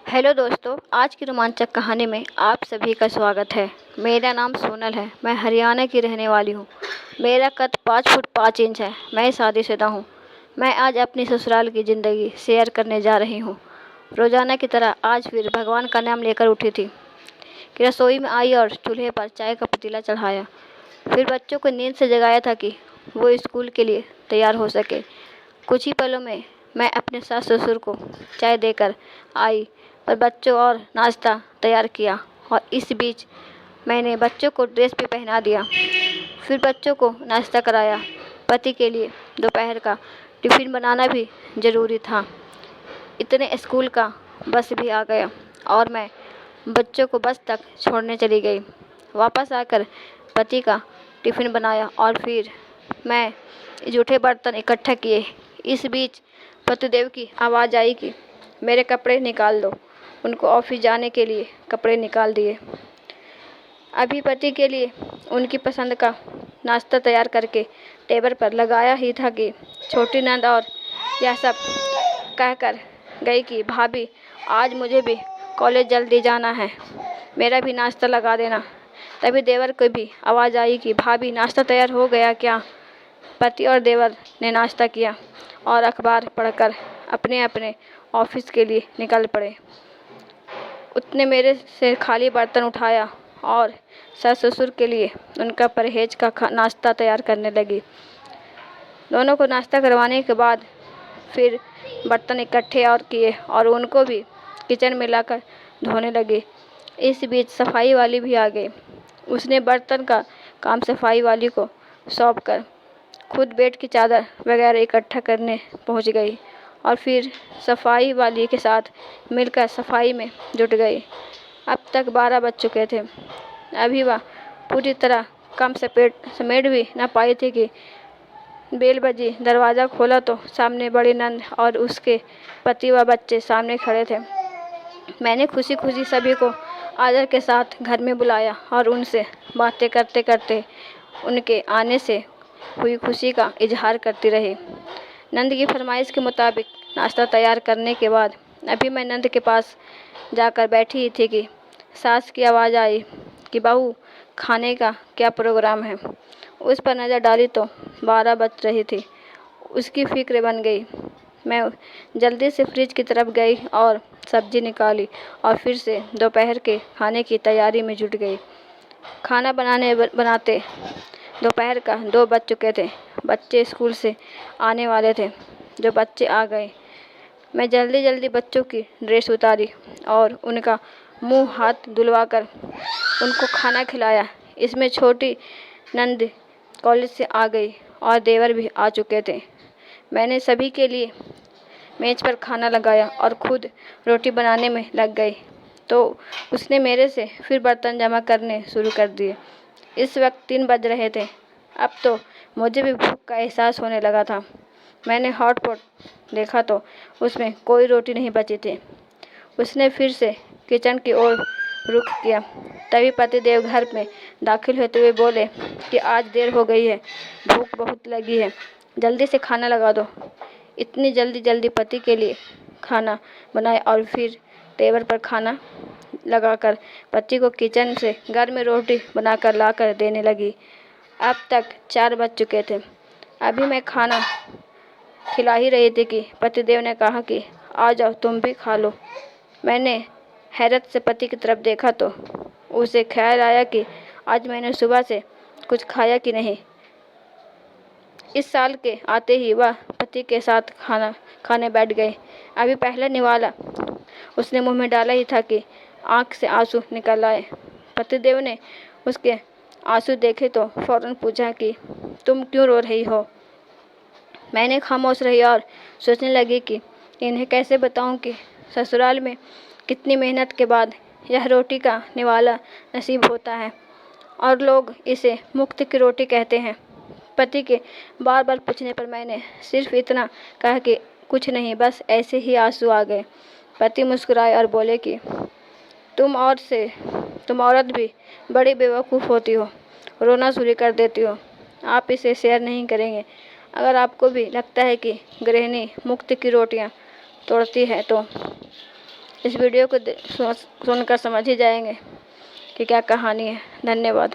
Hello दोस्तों, आज की रोमांचक कहानी में आप सभी का स्वागत है। मेरा नाम सोनल है। मैं हरियाणा की रहने वाली हूँ। मेरा कद 5 फुट 5 इंच है। मैं शादीशुदा हूँ। मैं आज अपनी ससुराल की ज़िंदगी शेयर करने जा रही हूँ। रोज़ाना की तरह आज फिर भगवान का नाम लेकर उठी थी कि रसोई में आई और चूल्हे पर चाय का पतीला चढ़ाया। फिर बच्चों को नींद से जगाया था कि वो स्कूल के लिए तैयार हो सके। कुछ ही पलों में मैं अपने सास ससुर को चाय देकर आई और बच्चों और नाश्ता तैयार किया, और इस बीच मैंने बच्चों को ड्रेस भी पहना दिया। फिर बच्चों को नाश्ता कराया। पति के लिए दोपहर का टिफ़िन बनाना भी ज़रूरी था। इतने स्कूल का बस भी आ गया और मैं बच्चों को बस तक छोड़ने चली गई। वापस आकर पति का टिफ़िन बनाया और फिर मैं जूठे बर्तन इकट्ठा किए। इस बीच पतिदेव की आवाज़ आई कि मेरे कपड़े निकाल दो। उनको ऑफिस जाने के लिए कपड़े निकाल दिए। अभी पति के लिए उनकी पसंद का नाश्ता तैयार करके टेबल पर लगाया ही था कि छोटी नंद और यह सब कहकर गई कि भाभी, आज मुझे भी कॉलेज जल्दी जाना है, मेरा भी नाश्ता लगा देना। तभी देवर को भी आवाज़ आई कि भाभी, नाश्ता तैयार हो गया क्या? पति और देवर ने नाश्ता किया और अखबार पढ़कर अपने अपने ऑफिस के लिए निकल पड़े। उतने मेरे से खाली बर्तन उठाया और सास ससुर के लिए उनका परहेज का नाश्ता तैयार करने लगी। दोनों को नाश्ता करवाने के बाद फिर बर्तन इकट्ठे और किए और उनको भी किचन में लाकर धोने लगे। इस बीच सफाई वाली भी आ गई। उसने बर्तन का काम सफाई वाली को सौंप कर खुद बेड की चादर वगैरह इकट्ठा करने पहुंच गई और फिर सफाई वाली के साथ मिलकर सफाई में जुट गई। अब तक 12 बज चुके थे। अभी वह पूरी तरह कम समेट भी न पाई थी कि बेल बजी। दरवाज़ा खोला तो सामने बड़ी नंद और उसके पति व बच्चे सामने खड़े थे। मैंने खुशी खुशी सभी को आदर के साथ घर में बुलाया और उनसे बातें करते करते उनके आने से हुई खुशी का इजहार करती रही। नंद की फरमाइश के मुताबिक नाश्ता तैयार करने के बाद अभी मैं नंद के पास जाकर बैठी ही थी कि सास की आवाज़ आई कि बहू, खाने का क्या प्रोग्राम है? उस पर नज़र डाली तो 12 बज रही थी। उसकी फिक्र बन गई। मैं जल्दी से फ्रिज की तरफ गई और सब्जी निकाली और फिर से दोपहर के खाने की तैयारी में जुट गई। खाना बनाते दोपहर का 2 बज चुके थे। बच्चे स्कूल से आने वाले थे। जो बच्चे आ गए, मैं जल्दी जल्दी बच्चों की ड्रेस उतारी और उनका मुंह हाथ धुलवाकर उनको खाना खिलाया। इसमें छोटी नंद कॉलेज से आ गई और देवर भी आ चुके थे। मैंने सभी के लिए मेज पर खाना लगाया और खुद रोटी बनाने में लग गई तो उसने मेरे से फिर बर्तन जमा करने शुरू कर दिए। इस वक्त 3 बज रहे थे। अब तो मुझे भी भूख का एहसास होने लगा था। मैंने हॉटपॉट देखा तो उसमें कोई रोटी नहीं बची थी। उसने फिर से किचन की ओर रुख किया। तभी पतिदेव घर में दाखिल होते हुए बोले कि आज देर हो गई है, भूख बहुत लगी है, जल्दी से खाना लगा दो। इतनी जल्दी पति के लिए खाना बनाया और फिर टेबल पर खाना लगाकर पति को किचन से घर में रोटी बनाकर लाकर देने लगी। अब तक 4 बज चुके थे। अभी मैं खाना खिला ही रही थी कि पतिदेव ने कहा कि आ जाओ, तुम भी खा लो। मैंने हैरत से पति की तरफ देखा तो उसे ख्याल आया कि आज मैंने सुबह से कुछ खाया कि नहीं। इस साल के आते ही वह पति के साथ खाना खाने बैठ गए। अभी पहला निवाला उसने मुंह में डाला ही था कि आंख से आंसू निकल आए। पतिदेव ने उसके आंसू देखे तो फौरन पूछा कि तुम क्यों रो रही हो? मैंने खामोश रही और सोचने लगी कि इन्हें कैसे बताऊं कि ससुराल में कितनी मेहनत के बाद यह रोटी का निवाला नसीब होता है और लोग इसे मुफ्त की रोटी कहते हैं। पति के बार बार पूछने पर मैंने सिर्फ इतना कहा कि कुछ नहीं, बस ऐसे ही आंसू आ गए। पति मुस्कुराए और बोले कि तुम औरत भी बड़ी बेवकूफ़ होती हो, रोना शुरू कर देती हो। आप इसे शेयर नहीं करेंगे। अगर आपको भी लगता है कि गृहिणी मुफ्त की रोटियां तोड़ती है तो इस वीडियो को सुनकर समझ ही जाएंगे कि क्या कहानी है। धन्यवाद।